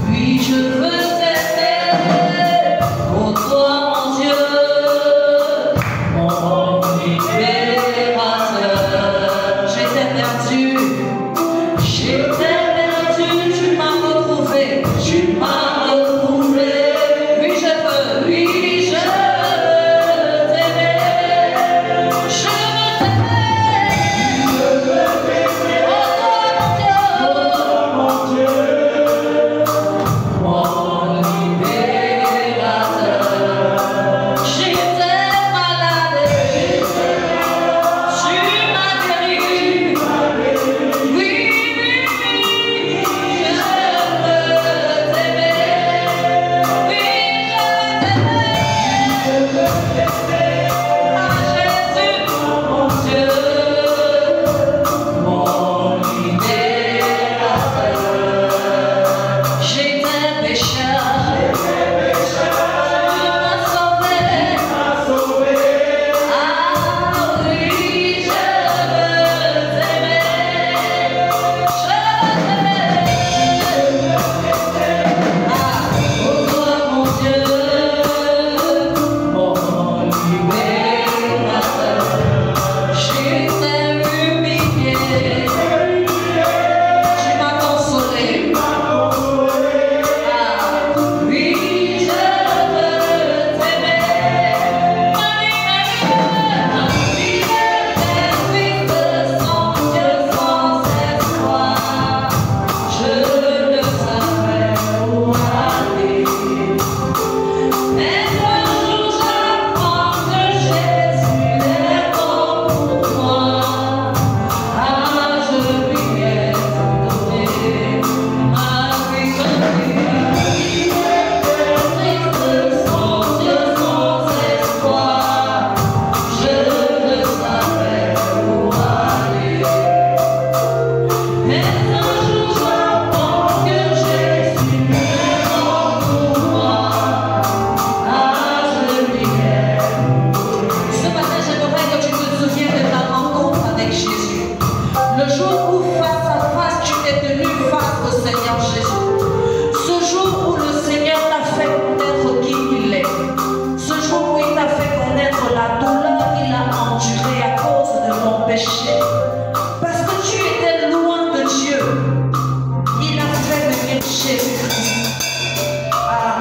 Oui, je veux t'aimer pour toi, mon Dieu, mon libérateur. J'étais perdu, tu m'as retrouvé, tu m'as retrouvé. Oui, je veux t'aimer. Je veux t'aimer. Oh, mon Dieu, mon libérateur. J'étais malade, tu m'as guéri. Oui, je veux t'aimer. Oui, je veux t'aimer. Ah, Jésus, mon Dieu, mon libérateur. J'étais pécheur, tu m'as sauvé. Ah oui, je veux t'aimer. Ah, pour toi, mon Dieu, mon libérateur. J'étais humilié, tu m'as consolé. Ah, oui, je veux t'aimer. Ma vie est triste sans Dieu, sans espoir. Je ne savais où aller. Mais un jour j'apprends que Jésus est bon pour moi. Ah, je lui ai tout donné. Ma vie est triste sans Dieu, sans espoir. Je ne savais où aller. Mais un jour j'apprends que Jésus est bon pour moi. Ah, je lui ai. Ce matin, j'aimerais que tu te souviennes de ta rencontre avec Jésus. Le jour où face à face tu t'es tenu face au Seigneur Jésus. Ce jour où le Seigneur t'a fait connaître qui il est. Ce jour où il t'a fait connaître la douleur qu'il a endurée à cause de ton péché. Parce que tu étais loin de Dieu, il a fait venir Jésus-Christ. Ah,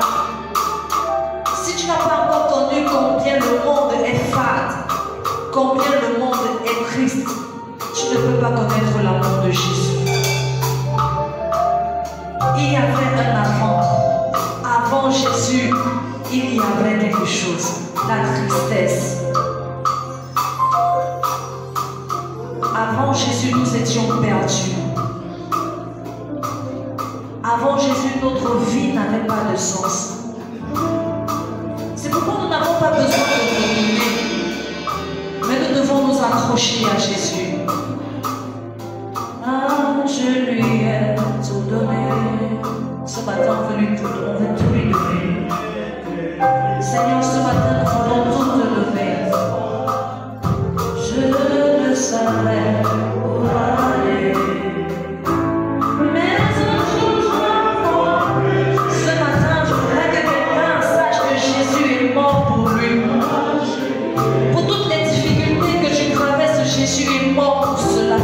si tu n'as pas encore connu combien le monde est fade, combien le monde est triste, tu ne peux pas connaître l'amour de Jésus. Il y avait un avant. Avant Jésus, il y avait quelque chose, la tristesse. Avant Jésus, nous étions perdus. Avant Jésus, notre vie n'avait pas de sens. C'est pourquoi nous n'avons pas besoin de dominer, mais nous devons nous accrocher à Jésus. Ah, je lui ai tout donné. Ce matin, on veut tout lui donner. Seigneur, ce matin, nous voulons tout te lever. Je ne savais où aller. Mais un jour, ce matin, je voudrais que quelqu'un sache que Jésus est mort pour lui. Pour toutes les difficultés que tu traverses, Jésus est mort pour cela.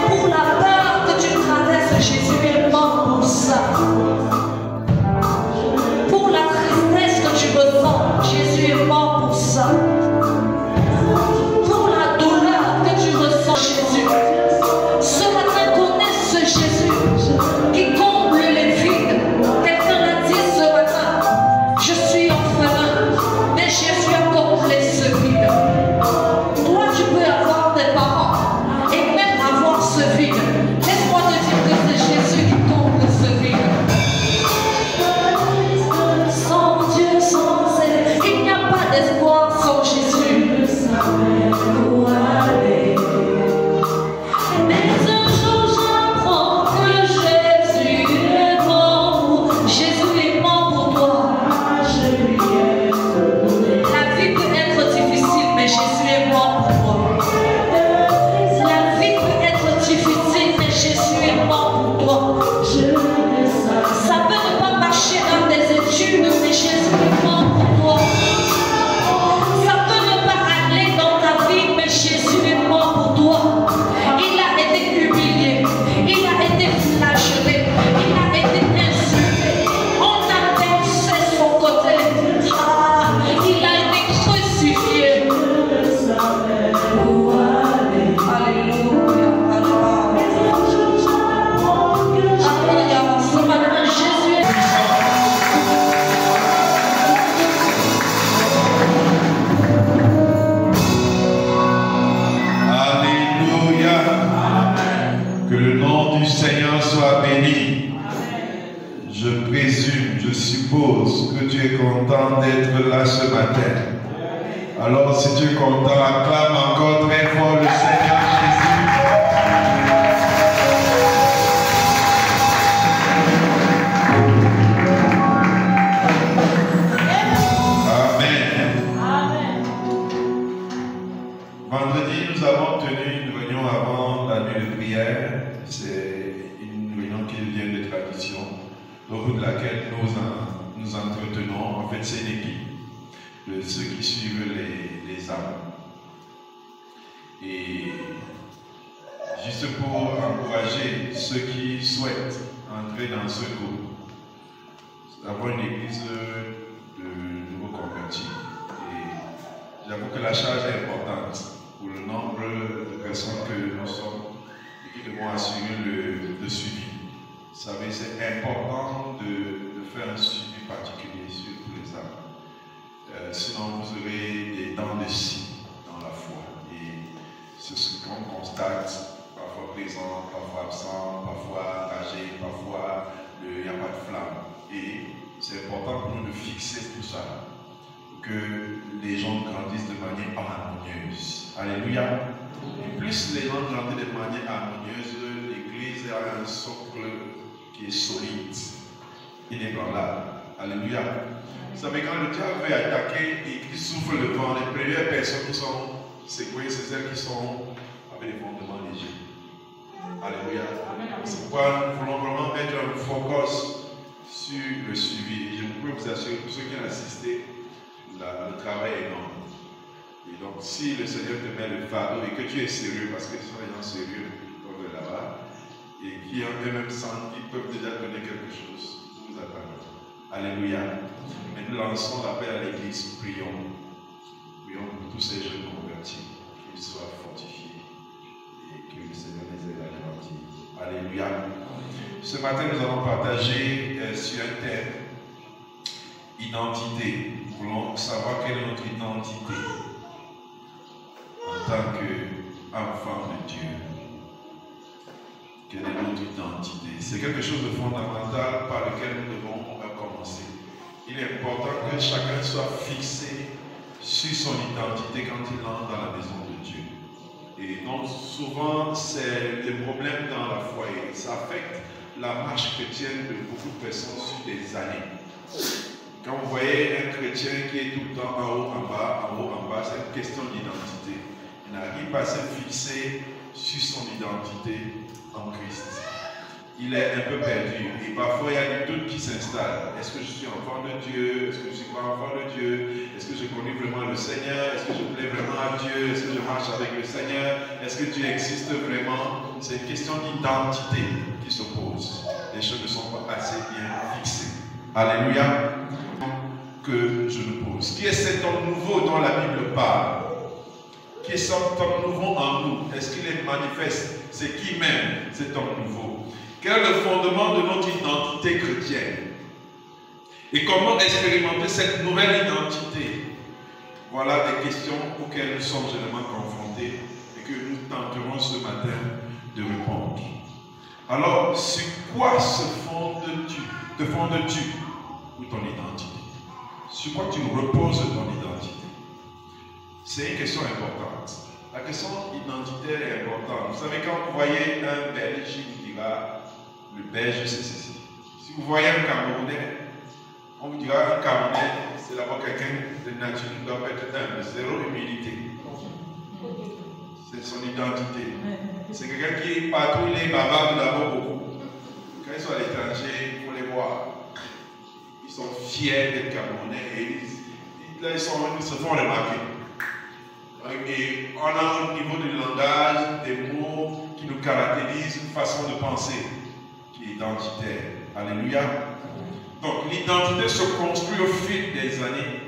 Pour la peur que tu traverses, Jésus est mort pour ça. suppose que tu es content d'être là ce matin. Alors si tu es content, acclame encore très fort le Seigneur Jésus. Amen. Vendredi, nous avons tenu une réunion avant la nuit de prière. C'est une réunion qui devient de tradition, au cours de laquelle nous entretenons. En fait, c'est une équipe de ceux qui suivent les âmes. Et juste pour encourager ceux qui souhaitent entrer dans ce groupe, nous avons une église de nouveaux convertis. Et j'avoue que la charge est importante pour le nombre de personnes que nous sommes et qui devons assurer le suivi. Vous savez, c'est important de faire un suivi particulier sur les âmes. Sinon, vous aurez des dents de scie dans la foi. Et c'est ce qu'on constate, parfois présent, parfois absent, parfois âgé, parfois il n'y a pas de flamme. Et c'est important pour nous de fixer tout ça, pour que les gens grandissent de manière harmonieuse. Alléluia. Et plus les gens grandissent de manière harmonieuse, l'Église a un socle qui est solide, inébranlable. Alléluia. Vous savez, quand le diable veut attaquer et qu'il souffle le vent, les premières personnes qui sont secouées, c'est celles qui sont avec des fondements légers. Alléluia. C'est pourquoi nous voulons vraiment mettre un focus sur le suivi. Et je peux vous assurer, pour ceux qui ont assisté, le travail est énorme. Et donc, si le Seigneur te met le fardeau et que tu es sérieux, parce que ce sont les gens sérieux comme là-bas, et qui ont eux-mêmes senti qu'ils peuvent déjà donner quelque chose, nous attendons. Alléluia. Mais nous lançons l'appel à l'Église, prions. Prions pour tous ces jeunes convertis, qu'ils soient fortifiés et que le Seigneur les aide à grandir. Alléluia. Ce matin, nous allons partager sur un thème, identité. Nous voulons savoir quelle est notre identité en tant qu'enfant de Dieu. Quelle est notre identité? C'est quelque chose de fondamental par lequel nous devons commencer. Il est important que chacun soit fixé sur son identité quand il entre dans la maison de Dieu. Et donc souvent, c'est des problèmes dans la foi et ça affecte la marche chrétienne de beaucoup de personnes sur des années. Quand vous voyez un chrétien qui est tout le temps en haut, en bas, c'est une question d'identité. Il n'arrive pas à se fixer sur son identité en Christ. Il est un peu perdu et parfois il y a des doutes qui s'installent. Est-ce que je suis enfant de Dieu? Est-ce que je ne suis pas enfant de Dieu? Est-ce que je connais vraiment le Seigneur? Est-ce que je plais vraiment à Dieu? Est-ce que je marche avec le Seigneur? Est-ce que Dieu existe vraiment? C'est une question d'identité qui se pose. Les choses ne sont pas assez bien fixées. Alléluia. Que je me pose. Qui est cet homme nouveau dont la Bible parle? Qui est cet homme nouveau en nous? Est-ce qu'il est manifeste? C'est qui même cet homme nouveau? Quel est le fondement de notre identité chrétienne? Et comment expérimenter cette nouvelle identité? Voilà des questions auxquelles nous sommes généralement confrontés et que nous tenterons ce matin de répondre. Alors, sur quoi te fondes-tu pour ton identité? Sur quoi tu reposes ton identité? C'est une question importante. La question identitaire est importante. Vous savez, quand vous voyez un Belge, il vous dira, le Belge c'est ceci. Si vous voyez un Camerounais, on vous dira, un Camerounais, c'est d'abord quelqu'un de nature qui doit être humble, zéro humilité. C'est son identité. C'est quelqu'un qui, partout il est bavard d'abord beaucoup. Quand ils sont à l'étranger, il faut les voir. Ils sont fiers d'être Camerounais et ils se font remarquer. Et on a au niveau du langage des mots qui nous caractérisent, une façon de penser qui est identitaire. Alléluia. Donc l'identité se construit au fil des années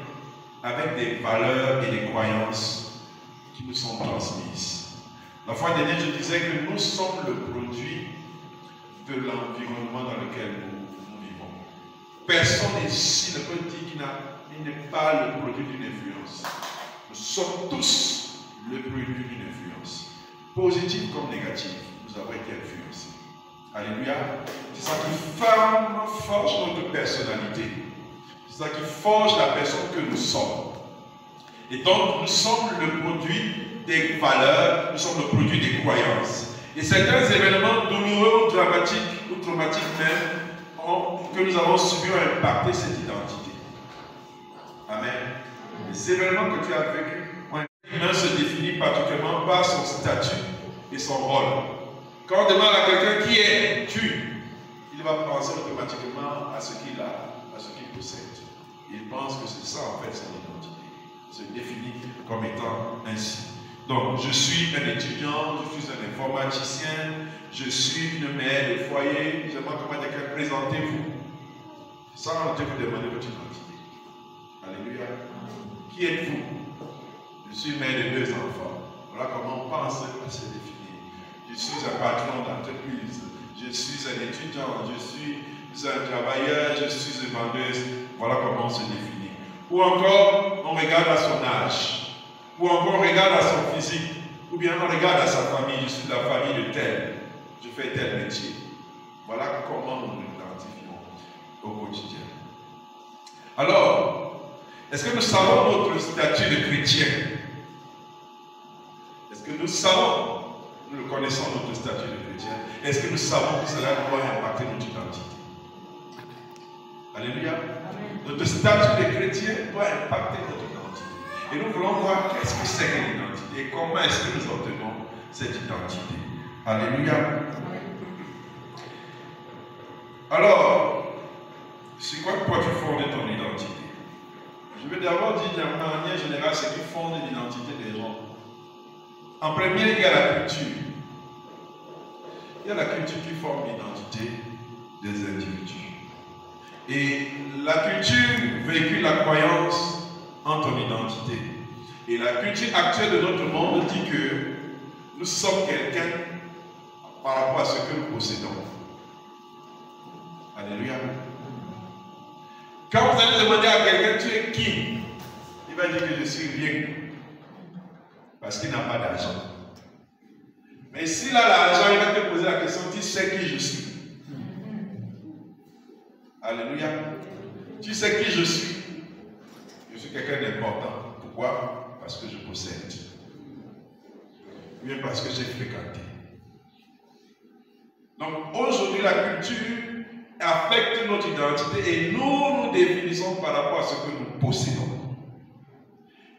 avec des valeurs et des croyances qui nous sont transmises. La fois dernière, je disais que nous sommes le produit de l'environnement dans lequel nous vivons. Personne ici ne peut dire qu'il n'est pas le produit d'une influence. Nous sommes tous le produit d'une influence, positive comme négative. Nous avons été influencés. Alléluia. C'est ça qui forge notre personnalité. C'est ça qui forge la personne que nous sommes. Et donc, nous sommes le produit des valeurs, nous sommes le produit des croyances. Et certains événements douloureux, dramatiques ou traumatiques même, que nous avons subis ont impacté cette identité. Amen. Les événements que tu as vécus, l'un se définit particulièrement par son statut et son rôle. Quand on demande à quelqu'un qui es-tu, il va penser automatiquement à ce qu'il a, à ce qu'il possède. Il pense que c'est ça en fait son identité. Il se définit comme étant ainsi. Donc, je suis un étudiant, je suis un informaticien, je suis une mère de foyer. J'aimerais comment dire, présentez-vous. Sans Dieu vous demander votre identité. Alléluia. Qui êtes-vous? Je suis mère de 2 enfants. Voilà comment on pense à se définir. Je suis un patron d'entreprise. Je suis un étudiant. Je suis un travailleur. Je suis une vendeuse. Voilà comment on se définit. Ou encore, on regarde à son âge. Ou encore, on regarde à son physique. Ou bien on regarde à sa famille. Je suis de la famille de tel. Je fais tel métier. Voilà comment nous nous identifions au quotidien. Alors, est-ce que nous savons notre statut de chrétien? Est-ce que nous savons, nous le connaissons, notre statut de chrétien? Est-ce que nous savons que cela doit impacter notre identité? Alléluia. Amen. Notre statut de chrétien doit impacter notre identité. Et nous voulons voir qu'est-ce que c'est que l'identité et comment est-ce que nous obtenons cette identité. Alléluia. Alors, c'est quoi que toi tu fondes ton identité? Je vais d'abord dire d'une manière générale ce qui fonde l'identité des gens. En premier, il y a la culture. Il y a la culture qui forme l'identité des individus. Et la culture véhicule la croyance en ton identité. Et la culture actuelle de notre monde dit que nous sommes quelqu'un par rapport à ce que nous possédons. Alléluia. Quand vous allez demander à quelqu'un, tu es qui? Il va dire que je suis rien. Parce qu'il n'a pas d'argent. Mais s'il a l'argent, il va te poser la question, tu sais qui je suis? Alléluia. Tu sais qui je suis? Je suis quelqu'un d'important. Pourquoi? Parce que je possède. Ou bien parce que j'ai fréquenté. Donc aujourd'hui, la culture affecte notre identité et nous nous définissons par rapport à ce que nous possédons.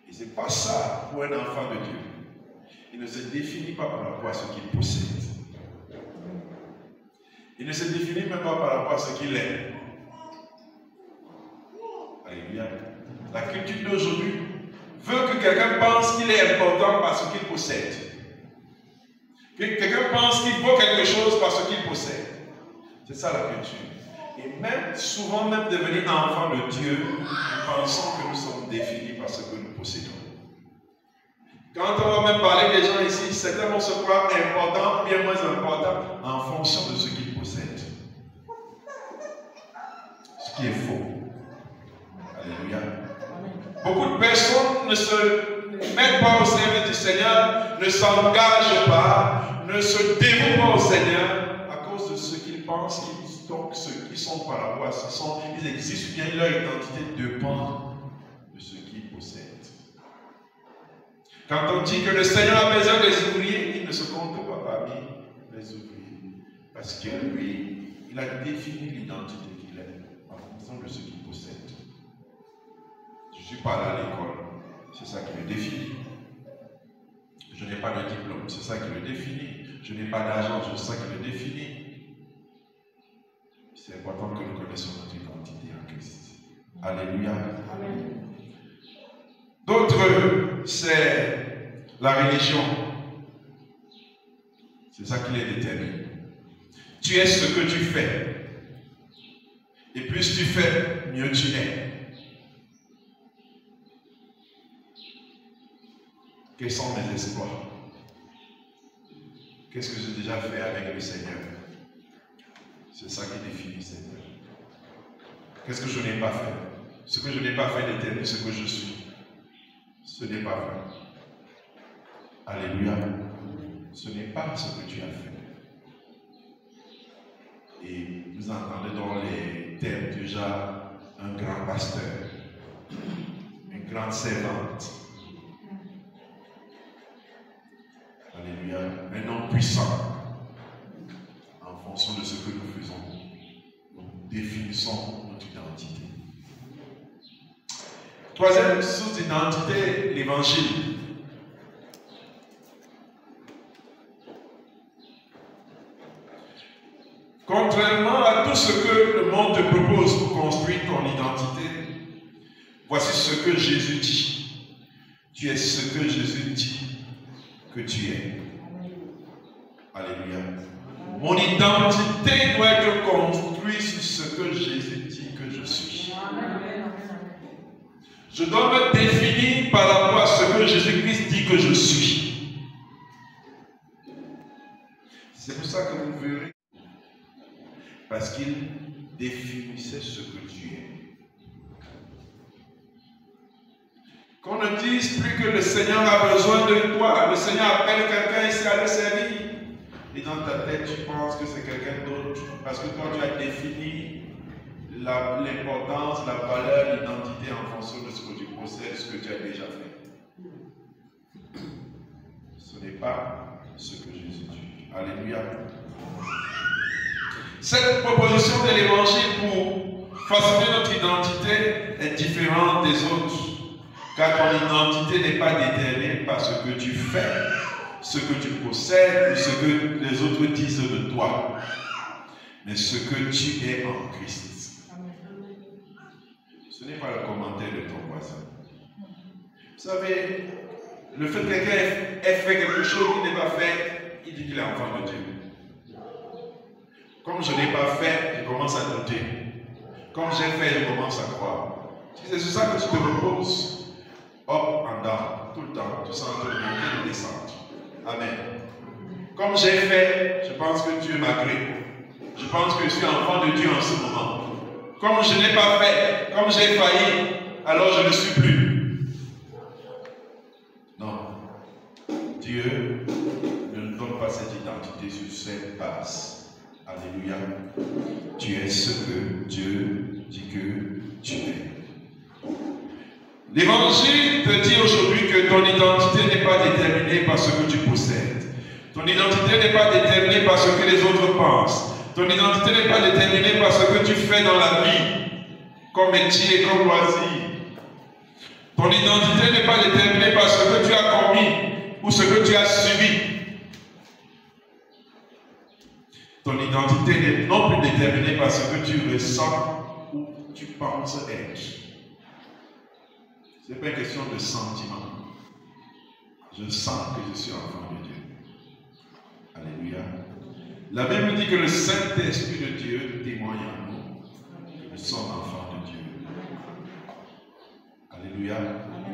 Et ce n'est pas ça pour un enfant de Dieu. Il ne se définit pas par rapport à ce qu'il possède. Il ne se définit même pas par rapport à ce qu'il est. Alléluia. La culture d'aujourd'hui veut que quelqu'un pense qu'il est important par ce qu'il possède. Que quelqu'un pense qu'il vaut quelque chose par ce qu'il possède. C'est ça la culture. Et même, souvent même devenir enfant de Dieu, nous pensons que nous sommes définis par ce que nous possédons. Quand on va même parler des gens ici, certains vont se croire importants ou bien moins importants en fonction de ce qu'ils possèdent. Ce qui est faux. Alléluia. Beaucoup de personnes ne se mettent pas au service du Seigneur, ne s'engagent pas, ne se dévouent pas au Seigneur à cause de ce qu'ils pensent, donc ceux qui sont par rapport à ce qu'ils sont, ils existent bien, leur identité dépend de ce qu'ils possèdent. Quand on dit que le Seigneur a besoin des ouvriers, il ne se compte pas parmi les ouvriers. Parce que lui, il a défini l'identité qu'il est en fonction de ce qu'il possède. Je suis pas allé à l'école, c'est ça qui me définit. Je n'ai pas de diplôme, c'est ça qui me définit. Je n'ai pas d'argent, c'est ça qui me définit. C'est important que nous connaissions notre identité en Christ. Alléluia. Amen. D'autres, c'est la religion. C'est ça qui les détermine. Tu es ce que tu fais. Et plus tu fais, mieux tu es. Quels sont mes espoirs? Qu'est-ce que j'ai déjà fait avec le Seigneur? C'est ça qui définit le Seigneur. Qu'est-ce que je n'ai pas fait? Ce que je n'ai pas fait détermine ce que je suis. Ce n'est pas vrai. Alléluia. Ce n'est pas ce que tu as fait. Et vous entendez dans les termes déjà un grand pasteur, une grande servante. Alléluia. Un homme puissant. En fonction de ce que nous faisons, nous définissons notre identité. Troisième source d'identité, l'évangile. Contrairement à tout ce que le monde te propose pour construire ton identité, voici ce que Jésus dit. Tu es ce que Jésus dit que tu es. Alléluia. Mon identité doit être construite sur ce que Jésus dit que je suis. Je dois me définir par rapport à ce que Jésus-Christ dit que je suis. C'est pour ça que vous verrez. Parce qu'il définissait ce que tu es. Qu'on ne dise plus que le Seigneur a besoin de toi. Le Seigneur appelle quelqu'un ici à le servir. Et dans ta tête, tu penses que c'est quelqu'un d'autre. Parce que toi, tu as défini l'importance, la valeur, l'identité en fonction de ce que tu possèdes, ce que tu as déjà fait. Ce n'est pas ce que Jésus dit. Alléluia. Cette proposition de l'évangile pour façonner notre identité est différente des autres. Car ton identité n'est pas déterminée par ce que tu fais, ce que tu possèdes ou ce que les autres disent de toi, mais ce que tu es en Christ. Ce n'est pas le commentaire de ton voisin. Vous savez, le fait que quelqu'un ait fait quelque chose qu'il n'est pas fait, il dit qu'il est enfant de Dieu. Comme je n'ai pas fait, je commence à douter. Comme j'ai fait, je commence à croire. C'est sur ça que tu te reposes. Hop, en bas, tout le temps. Tu sens que le monter et descendre. Amen. Comme j'ai fait, je pense que Dieu m'a créé. Je pense que je suis enfant de Dieu en ce moment. Comme je n'ai pas fait, comme j'ai failli, alors je ne suis plus. Non. Dieu ne nous donne pas cette identité sur cette base. Alléluia. Tu es ce que Dieu dit que tu es. L'évangile te dit aujourd'hui que ton identité n'est pas déterminée par ce que tu possèdes. Ton identité n'est pas déterminée par ce que les autres pensent. Ton identité n'est pas déterminée par ce que tu fais dans la vie, comme métier, comme loisir. Ton identité n'est pas déterminée par ce que tu as commis ou ce que tu as subi. Ton identité n'est non plus déterminée par ce que tu ressens ou tu penses être. Ce n'est pas une question de sentiment. Je sens que je suis enfant de Dieu. Alléluia. La Bible dit que le Saint-Esprit de Dieu témoigne en nous que nous sommes enfants de Dieu. Alléluia.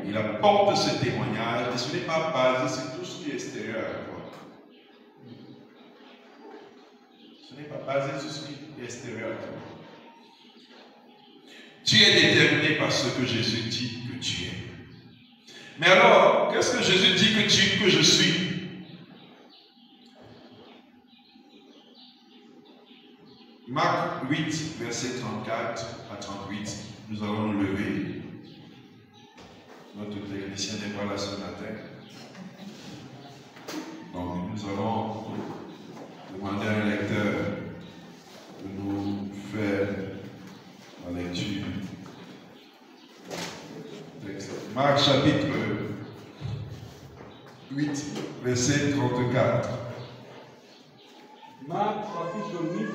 Il apporte ce témoignage et ce n'est pas basé sur tout ce qui est extérieur à toi. Ce n'est pas basé sur ce qui est extérieur à toi. Tu es déterminé par ce que Jésus dit que tu es. Mais alors, qu'est-ce que Jésus dit que je suis? Marc 8, verset 34 à 38, nous allons nous lever. Notre technicien n'est pas là ce matin. Donc nous allons demander à un lecteur de nous faire la lecture. Marc chapitre 8, verset 34. Marc chapitre 8,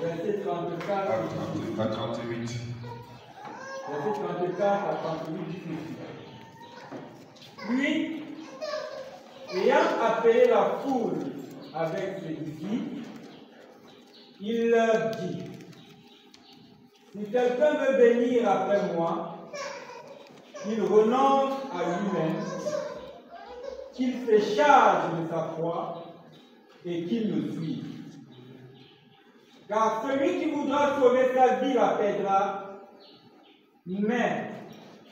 verset 34 à 38. Verset 34 à 38 dit ceci. Puis, ayant appelé la foule avec ses disciples, il leur dit: si quelqu'un veut venir après moi, qu'il renonce à lui-même, qu'il se charge de sa croix et qu'il me suive. Car celui qui voudra sauver sa vie la perdra, mais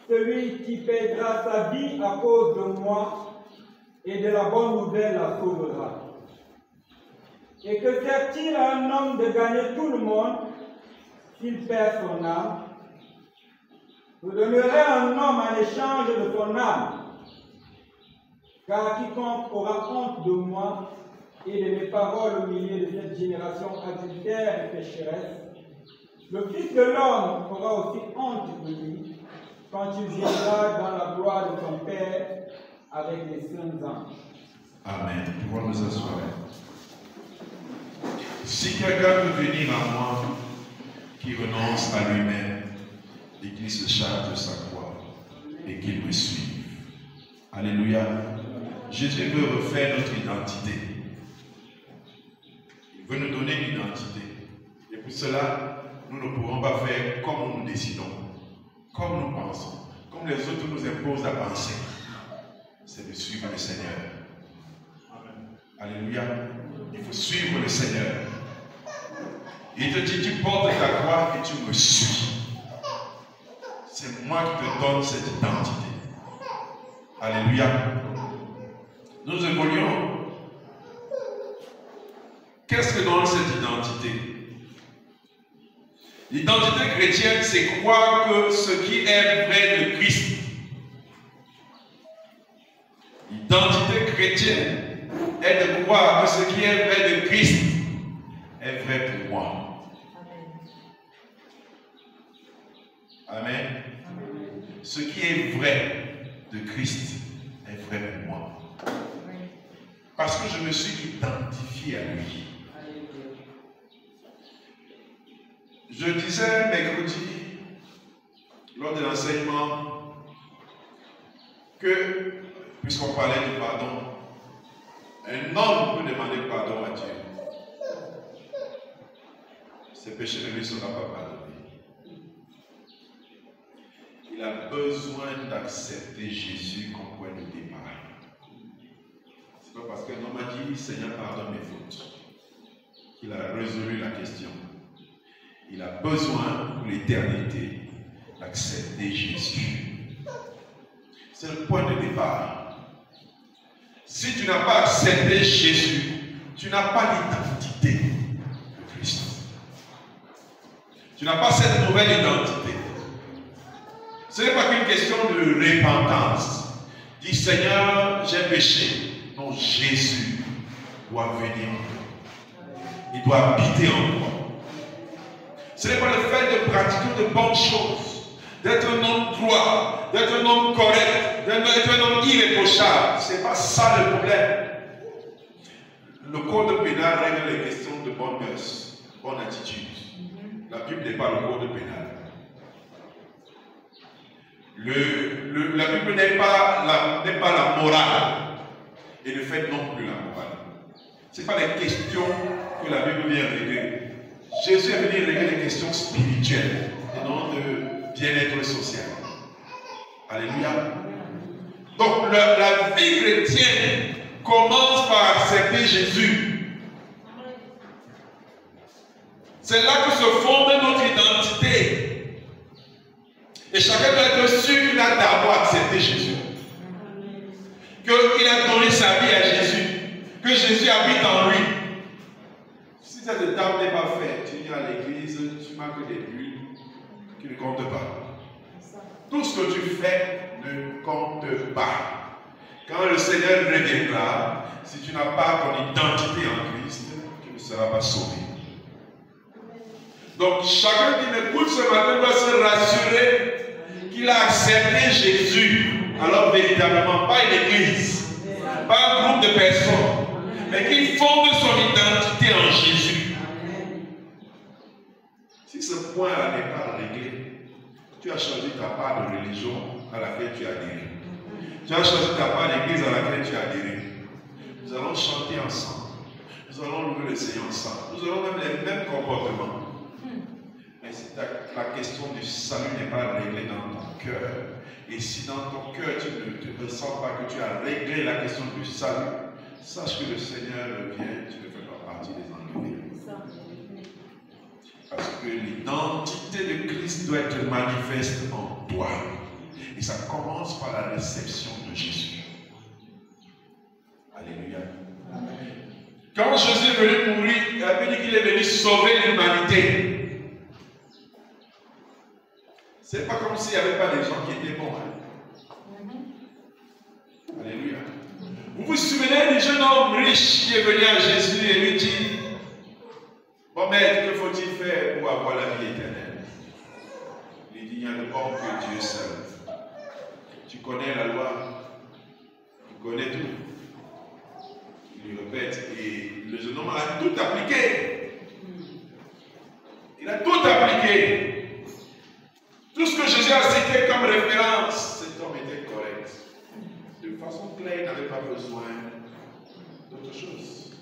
celui qui perdra sa vie à cause de moi et de la bonne nouvelle la sauvera. Et que sert-il à un homme de gagner tout le monde s'il perd son âme, je donnerai un homme en échange de son âme. Car quiconque aura honte de moi et de mes paroles au milieu de cette génération adultère et pécheresse, le Fils de l'homme aura aussi honte de lui quand il viendra dans la gloire de son Père avec les saints anges. Amen. Nous pouvons nous asseoir. Si quelqu'un peut venir à moi qui renonce à lui-même et qui se charge de sa croix et qu'il me suive. Alléluia. Jésus veut refaire notre identité. Il veut nous donner une identité. Et pour cela, nous ne pourrons pas faire comme nous décidons, comme nous pensons, comme les autres nous imposent à penser. C'est de suivre le Seigneur. Alléluia. Il faut suivre le Seigneur. Il te dit, tu portes ta croix et tu me suis. C'est moi qui te donne cette identité. Alléluia. Nous évoluons. Qu'est-ce que donne cette identité? L'identité chrétienne, c'est croire que ce qui est vrai de Christ. L'identité chrétienne est de croire que ce qui est vrai de Christ est vrai pour moi. Amen. Ce qui est vrai de Christ est vrai pour moi. Parce que je me suis identifié à lui. Je disais mercredi, lors de l'enseignement, que, puisqu'on parlait du pardon, un homme peut demander pardon à Dieu. Ses péchés ne lui seront pas pardonnés. Il a besoin d'accepter Jésus comme point de départ. C'est pas parce qu'un homme a dit Seigneur pardonne mes fautes qu'il a résolu la question. Il a besoin pour l'éternité d'accepter Jésus. C'est le point de départ. Si tu n'as pas accepté Jésus, tu n'as pas l'identité de Christ. Tu n'as pas cette nouvelle identité. Ce n'est pas qu'une question de repentance. Dis Seigneur, j'ai péché. Non, Jésus doit venir. Il doit habiter en toi. Ce n'est pas le fait de pratiquer de bonnes choses, d'être un homme droit, d'être un homme correct, d'être un homme irréprochable. Ce n'est pas ça le problème. Le code pénal règle les questions de bonne mœurs, bonne attitude. La Bible n'est pas le code pénal. La Bible n'est pas la morale et ne fait non plus la morale. Ce n'est pas les questions que la Bible vient régler. Jésus est venu régler les questions spirituelles et non de bien-être social. Alléluia. Donc la vie chrétienne commence par accepter Jésus. C'est là que se fonde notre identité. Et chacun doit être sûr qu'il a d'abord accepté Jésus. Qu'il a donné sa vie à Jésus. Que Jésus habite en lui. Si cette étape n'est pas faite, tu viens à l'église, tu marques des buts qui ne comptent pas. Tout ce que tu fais ne compte pas. Quand le Seigneur reviendra, si tu n'as pas ton identité en Christ, tu ne seras pas sauvé. Donc chacun qui m'écoute ce matin doit se rassurer qu'il a accepté Jésus. Alors véritablement, pas une église, pas un groupe de personnes, mais qu'il fonde son identité en Jésus. Si ce point-là n'est pas réglé, tu as choisi ta part de religion à laquelle tu as adhéré. Tu as choisi ta part d'église à laquelle tu as adhéré. Nous allons chanter ensemble. Nous allons louer le Seigneur ensemble. Nous aurons même les mêmes comportements. Mais si la question du salut n'est pas réglée dans ton cœur, et si dans ton cœur tu ne ressens pas que tu as réglé la question du salut, sache que le Seigneur revient, tu ne fais pas partie des enlevés. Parce que l'identité de Christ doit être manifeste en toi. Et ça commence par la réception de Jésus. Alléluia. Quand Jésus est venu mourir, il a dit qu'il est venu sauver l'humanité. C'est pas comme s'il n'y avait pas des gens qui étaient bons. Hein. Alléluia. Vous vous souvenez du jeune homme riche qui est venu à Jésus et lui dit, bon maître, que faut-il faire pour avoir la vie éternelle? Il dit, il n'y a de bon que Dieu seul. Tu connais la loi, tu connais tout. Il lui répète, et le jeune homme a tout appliqué. Il a tout appliqué. Tout ce que Jésus a cité comme référence, cet homme était correct. De façon claire, il n'avait pas besoin d'autre chose.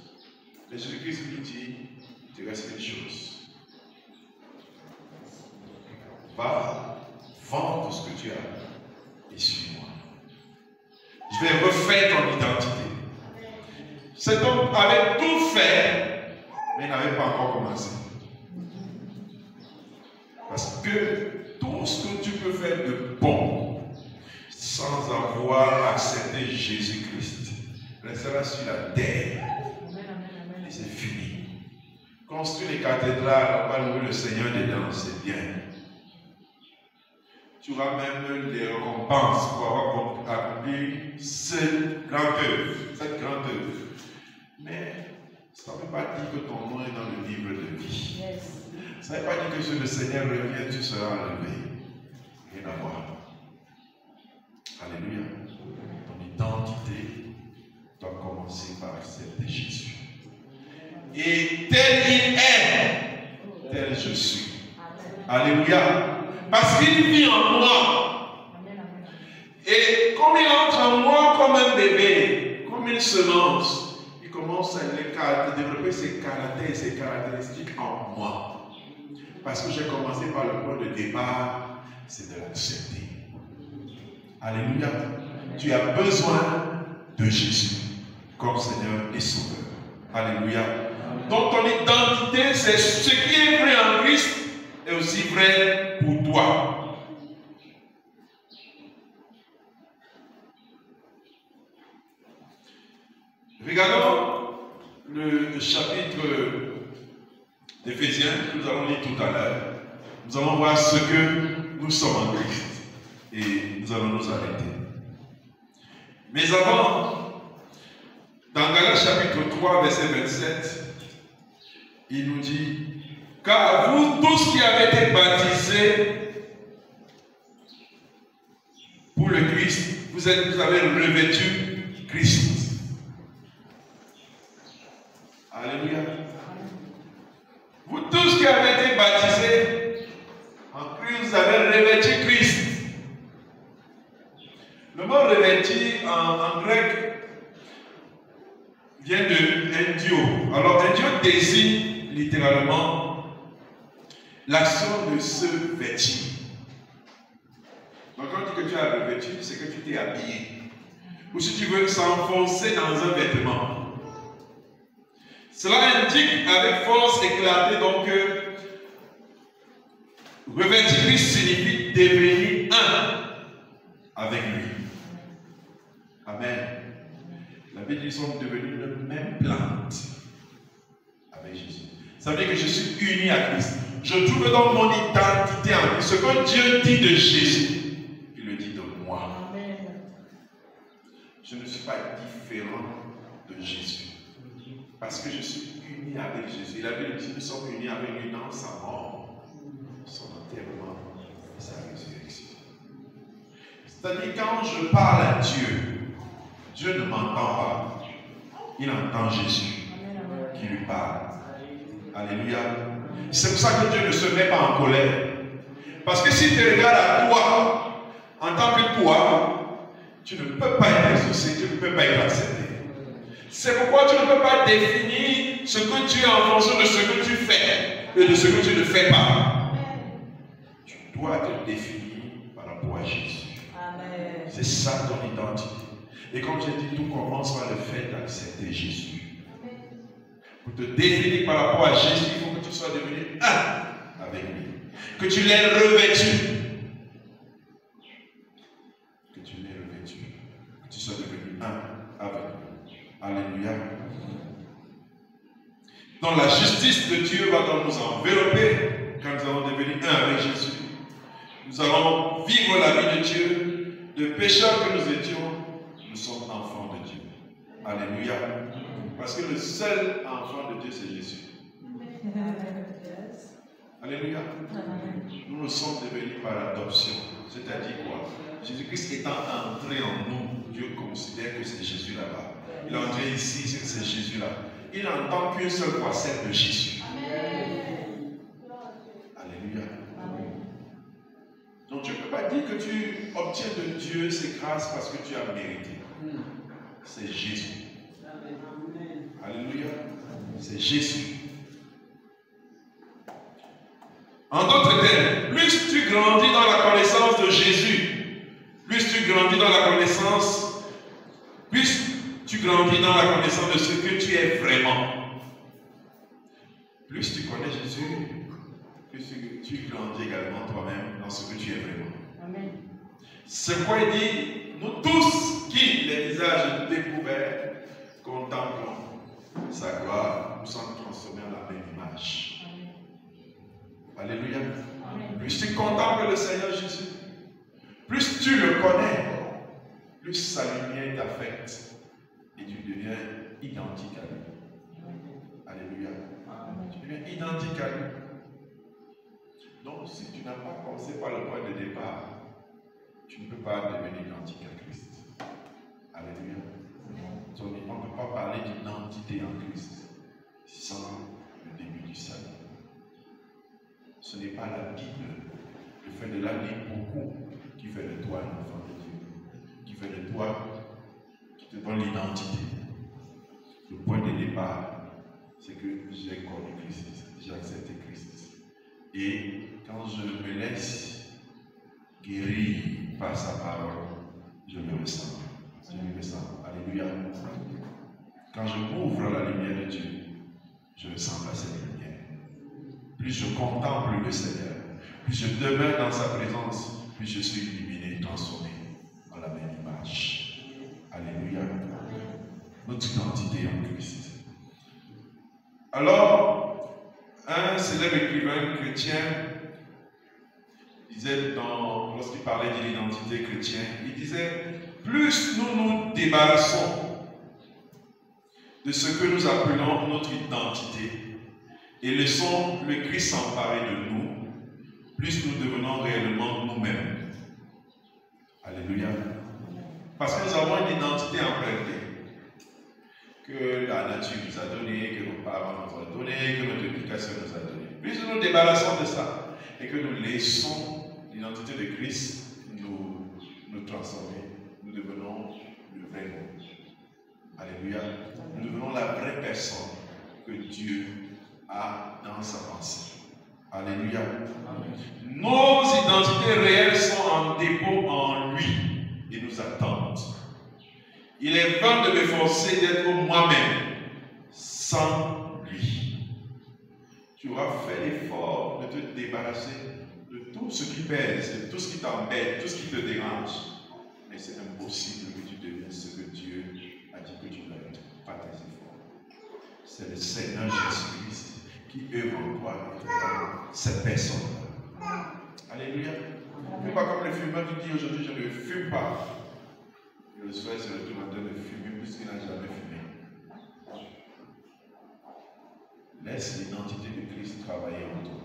Mais Jésus-Christ lui dit, il te reste une chose. Va, vends tout ce que tu as et suis-moi. Je vais refaire ton identité. Cet homme avait tout fait, mais il n'avait pas encore commencé. Parce que tout ce que tu peux faire de bon, sans avoir accepté Jésus-Christ, restera sur la terre. Et c'est fini. Construire les cathédrales, on va louer le Seigneur dedans, c'est bien. Tu auras même des récompenses pour avoir accompli cette grande œuvre. Mais ça ne veut pas dire que ton nom est dans le livre de vie. Ça ne veut pas dire que si le Seigneur revient, tu seras enlevé. Rien à voir. Alléluia. Ton identité doit commencer par accepter Jésus. Et tel il est, tel je suis. Alléluia. Parce qu'il vit en moi. Et comme il entre en moi comme un bébé, comme une semence, il commence à développer ses caractères et ses caractéristiques en moi. Parce que j'ai commencé par le point de départ, c'est de l'accepter. Alléluia. Tu as besoin de Jésus comme Seigneur et Sauveur. Alléluia. Donc ton identité, c'est ce qui est vrai en Christ est aussi vrai pour toi. Regardons le chapitre d'Éphésiens que nous allons lire tout à l'heure. Nous allons voir ce que nous sommes en Christ et nous allons nous arrêter. Mais avant, dans Galates chapitre 3, verset 27, il nous dit, car vous tous qui avez été baptisés pour le Christ, vous avez revêtu Christ. Alléluia. Vous tous qui avez été baptisés en Christ, vous avez revêtu Christ. Le mot revêtu en grec vient de endio. Alors endio désigne littéralement l'action de se vêtir. Donc quand on dit que tu as revêtu, c'est que tu t'es habillé. Ou si tu veux s'enfoncer dans un vêtement. Cela indique avec force éclatée donc que revêtir Christ signifie devenir un avec lui. Amen. La Bible dit qu'ils sont devenus une même plante avec Jésus. Ça veut dire que je suis uni à Christ. Je trouve donc mon identité en lui. Ce que Dieu dit de Jésus, il le dit de moi. Amen. Je ne suis pas différent de Jésus. Parce que je suis uni avec Jésus. La Bible dit que nous sommes unis avec lui dans sa mort, son enterrement et sa résurrection. C'est-à-dire quand je parle à Dieu, Dieu ne m'entend pas. Il entend Jésus qui lui parle. Alléluia. C'est pour ça que Dieu ne se met pas en colère. Parce que s'il te regarde à toi, en tant que toi, tu ne peux pas être exaucé, tu ne peux pas être accepté. C'est pourquoi tu ne peux pas définir ce que tu es en fonction de ce que tu fais et de ce que tu ne fais pas. Tu dois te définir par rapport à Jésus. C'est ça ton identité. Et comme j'ai dit, tout commence par le fait d'accepter Jésus. Pour te définir par rapport à Jésus, il faut que tu sois devenu un avec lui. Que tu l'aies revêtu. Que tu l'aies revêtu. Que tu sois devenu un avec lui. Alléluia. Donc la justice de Dieu va donc nous envelopper quand nous allons devenir un avec Jésus. nous allons vivre la vie de Dieu, de pécheurs que nous étions, nous sommes enfants de Dieu. Alléluia. Parce que le seul enfant de Dieu, c'est Jésus. Alléluia. Nous le sommes devenus par adoption. C'est-à-dire quoi? Jésus-Christ étant entré en nous, Dieu considère que c'est Jésus là-bas. Il est entré ici, c'est Jésus là. Il n'entend qu'une seule fois celle de Jésus. Alléluia. Donc tu ne peux pas dire que tu obtiens de Dieu ces grâces parce que tu as mérité. C'est Jésus. Alléluia. C'est Jésus. En d'autres termes, plus tu grandis dans la connaissance de Jésus, plus tu grandis dans la connaissance, plus tu grandis dans la connaissance de ce que tu es vraiment. Plus tu connais Jésus, plus tu grandis également toi-même dans ce que tu es vraiment. Amen. C'est quoi il dit, nous tous qui, les visages découverts, contemplons sa gloire, nous sommes transformés en la même image. Alléluia. Amen. Plus tu contemples le Seigneur Jésus, plus tu le connais, plus sa lumière t'affecte et tu deviens identique à lui. Alléluia. Amen. Tu deviens identique à lui. Donc, si tu n'as pas commencé par le point de départ, tu ne peux pas devenir identique à Christ. Alléluia. On ne peut pas parler d'identité en Christ sans le début du salut. Ce n'est pas la Bible, le fait de la lire beaucoup, qui fait de toi un enfant de Dieu, qui fait de toi, qui te donne l'identité. Le point de départ, c'est que j'ai connu Christ, j'ai accepté Christ. Et quand je me laisse guérir par sa parole, je le ressens. Je le ressens. Alléluia. Quand je m'ouvre à la lumière de Dieu, je ressens passer la lumière. Plus je contemple le Seigneur, plus je demeure dans sa présence, plus je suis illuminé, transformé en la même image. Alléluia. Notre identité en Christ. Alors, un célèbre écrivain chrétien disait, lorsqu'il parlait de l'identité chrétienne, il disait, plus nous nous débarrassons de ce que nous appelons notre identité, et laissons le Christ s'emparer de nous, plus nous devenons réellement nous-mêmes. Alléluia. Parce que nous avons une identité empruntée que la nature nous a donnée, que nos parents nous ont donnée, que notre éducation nous a donnée. Plus nous nous débarrassons de ça et que nous laissons l'identité de Christ nous transformer, nous devenons le vrai monde. Alléluia. Nous devenons la vraie personne que Dieu a dans sa pensée. Alléluia. Amen. Nos identités réelles sont en dépôt en lui et nous attendent. Il est vain de m'efforcer d'être moi-même sans lui. Tu auras fait l'effort de te débarrasser de tout ce qui pèse, de tout ce qui t'embête, tout ce qui te dérange. Mais c'est impossible que tu deviennes ce que Dieu a dit que tu dois être par tes efforts. C'est le Seigneur Jésus-Christ qui œuvre en toi, cette personne-là. Alléluia. Ne fais pas comme le fumeur qui dit aujourd'hui, je ne fume pas. Et le soir, c'est le tout matin de fumer puisqu'il n'a jamais fumé. Laisse l'identité de Christ travailler en toi.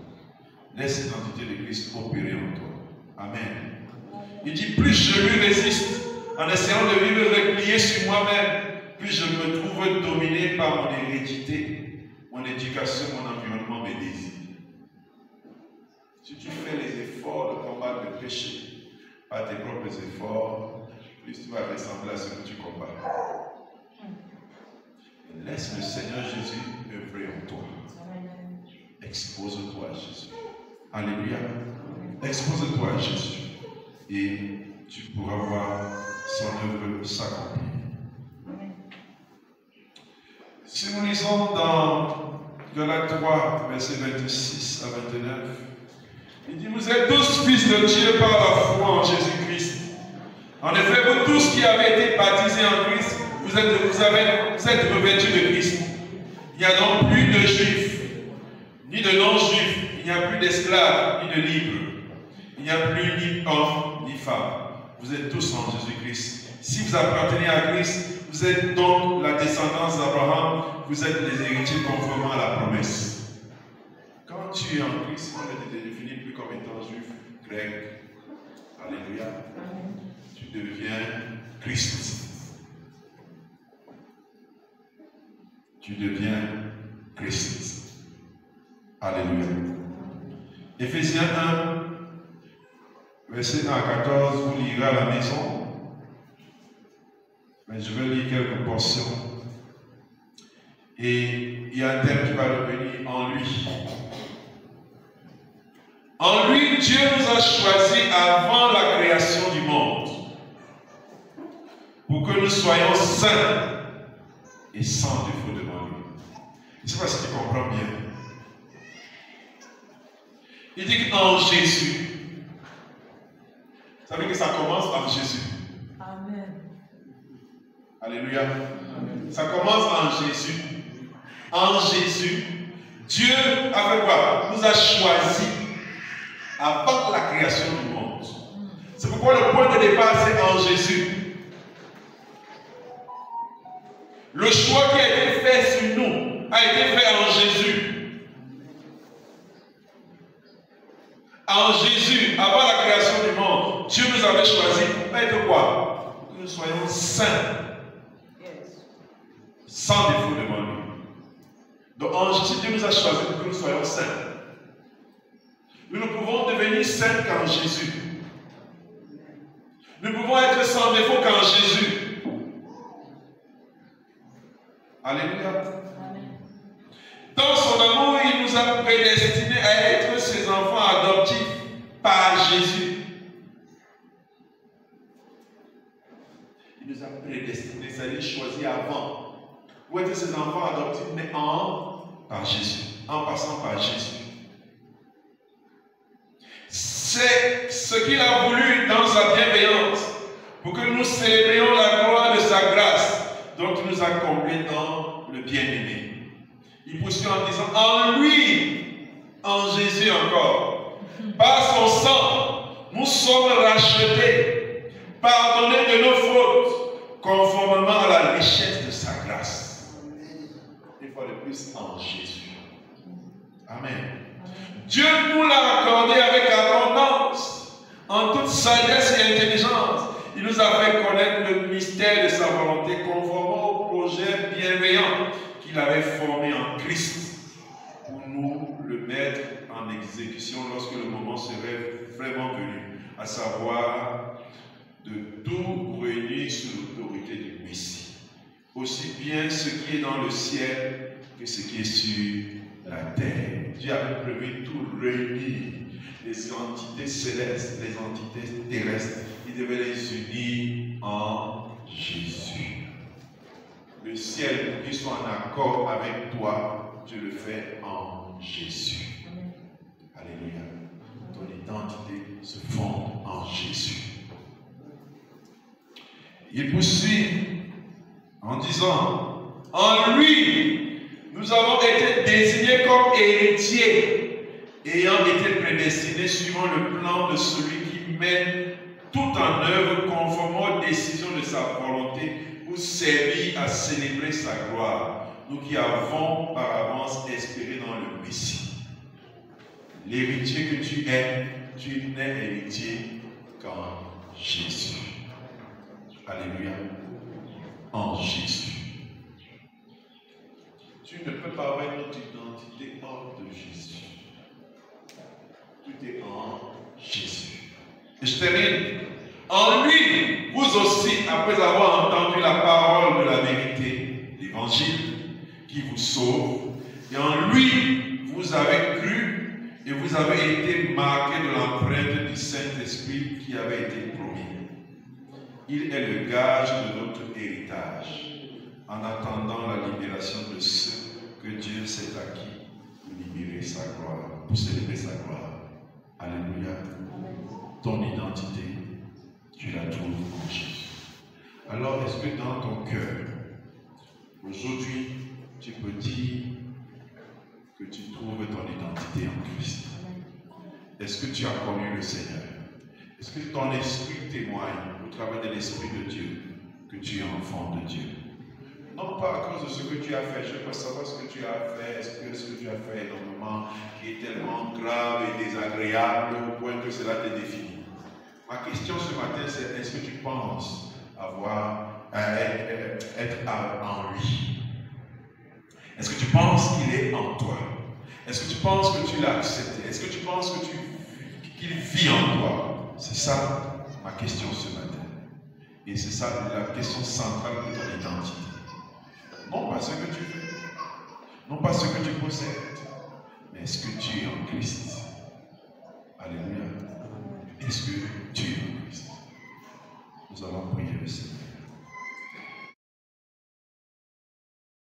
Laisse l'identité de Christ opérer en toi. Amen. Il dit, plus je lui résiste, en essayant de vivre replié sur moi-même, plus je me trouve dominé par mon hérédité, mon éducation, mon environnement, mes désirs. Si tu fais les efforts de combattre le péché par tes propres efforts, plus tu vas ressembler à ce que tu combats. Laisse le Seigneur Jésus œuvrer en toi. Expose-toi à Jésus. Alléluia. Expose-toi à Jésus. Et tu pourras voir son œuvre s'accomplir. Si nous lisons dans Galates 3, versets 26 à 29, il dit, vous êtes tous fils de Dieu par la foi en Jésus-Christ. En effet, vous tous qui avez été baptisés en Christ, vous êtes revêtus de Christ. Il n'y a donc plus de juifs, ni de non-juifs, il n'y a plus d'esclaves, ni de libres. Il Il n'y a plus ni homme ni femme. Vous êtes tous en Jésus-Christ. Si vous appartenez à Christ, vous êtes donc la descendance d'Abraham, vous êtes les héritiers conformément à la promesse. Quand tu es en Christ, on ne te définit plus comme étant juif, grec. Alléluia. Tu deviens Christ. Tu deviens Christ. Alléluia. Éphésiens 1, verset 1 à 14, vous lirez à la maison. Mais je vais lire quelques portions. Et il y a un thème qui va revenir en lui. En lui, Dieu nous a choisis avant la création du monde pour que nous soyons saints et sans défaut devant lui. Je ne sais pas si tu comprends bien. Il dit qu'en Jésus, ça veut dire que ça commence par Jésus. Amen. Alléluia. Amen. Ça commence en Jésus. En Jésus, Dieu a fait quoi? Nous a choisis avant la création du monde. C'est pourquoi le point de départ, c'est en Jésus. Le choix qui a été fait sur nous a été fait en Jésus. En Jésus, avant la création du monde, Dieu nous avait choisis pour être quoi? Pour que nous soyons saints. Sans défaut devant lui. Donc en Jésus, Dieu nous a choisis pour que nous soyons saints. Nous ne pouvons devenir saints qu'en Jésus. Nous pouvons être sans défaut qu'en Jésus. Alléluia. Dans son amour, il nous a prédestinés à être ses enfants adoptifs par Jésus. Il nous a prédestinés, c'est-à-dire choisis avant. Vous êtes ses enfants adoptifs, mais par Jésus, en passant par Jésus. C'est ce qu'il a voulu dans sa bienveillance, pour que nous célébrions la gloire de sa grâce, dont il nous a comblés dans le bien-aimé. Il poursuit en disant, en lui, en Jésus encore, par son sang, nous sommes rachetés, pardonnés de nos fautes, conformément à la richesse de sa grâce. Une fois de plus, en Jésus. Amen. Dieu nous l'a accordé avec abondance, en toute sagesse et intelligence. Il nous a fait connaître le mystère de sa volonté conformément au projet bienveillant qu'il avait formé en Christ pour nous le mettre en exécution lorsque le moment serait vraiment venu, à savoir de tout réunir sous l'autorité du Messie. Aussi bien ce qui est dans le ciel que ce qui est sur la terre. Dieu avait prévu tout réunir, les entités célestes, les entités terrestres. Il devait les unir en Jésus. Le ciel, pour qu'il soit en accord avec toi, Dieu le fait en Jésus. Alléluia. Ton identité se fonde en Jésus. Il poursuit en disant, en lui, nous avons été désignés comme héritiers, ayant été prédestinés suivant le plan de celui qui mène tout en œuvre conformément aux décisions de sa volonté pour servir à célébrer sa gloire, nous qui avons par avance espéré dans le Messie. L'héritier que tu es, tu n'es héritier qu'en Jésus. Alléluia. En Jésus. Tu ne peux pas avoir notre identité hors de Jésus. Tout est en Jésus. Et je termine. En lui, vous aussi, après avoir entendu la parole de la vérité, l'évangile, qui vous sauve, et en lui, vous avez cru et vous avez été marqués de l'empreinte du Saint-Esprit qui avait été promis. Il est le gage de notre héritage, en attendant la libération de ceux que Dieu s'est acquis pour libérer sa gloire, pour célébrer sa gloire. Alléluia. Ton identité, tu la trouves en Jésus. Alors, est-ce que dans ton cœur, aujourd'hui, tu peux dire que tu trouves ton identité en Christ? est-ce que tu as connu le Seigneur? Est-ce que ton esprit témoigne au travers de l'Esprit de Dieu que tu es enfant de Dieu? Non pas à cause de ce que tu as fait. Je veux pas savoir ce que tu as fait. Est-ce que ce que tu as fait est un moment qui est tellement grave et désagréable au point que cela te définit? Ma question ce matin, c'est est-ce que tu penses être en lui? Est-ce que tu penses qu'il est en toi? Est-ce que tu penses que tu l'as accepté? Est-ce que tu penses qu'il vit en toi? C'est ça ma question ce matin. Et c'est ça la question centrale de ton identité. Non pas ce que tu fais, non pas ce que tu possèdes, mais est-ce que tu es en Christ? Alléluia. Est-ce que tu es en Christ? Nous allons prier le Seigneur.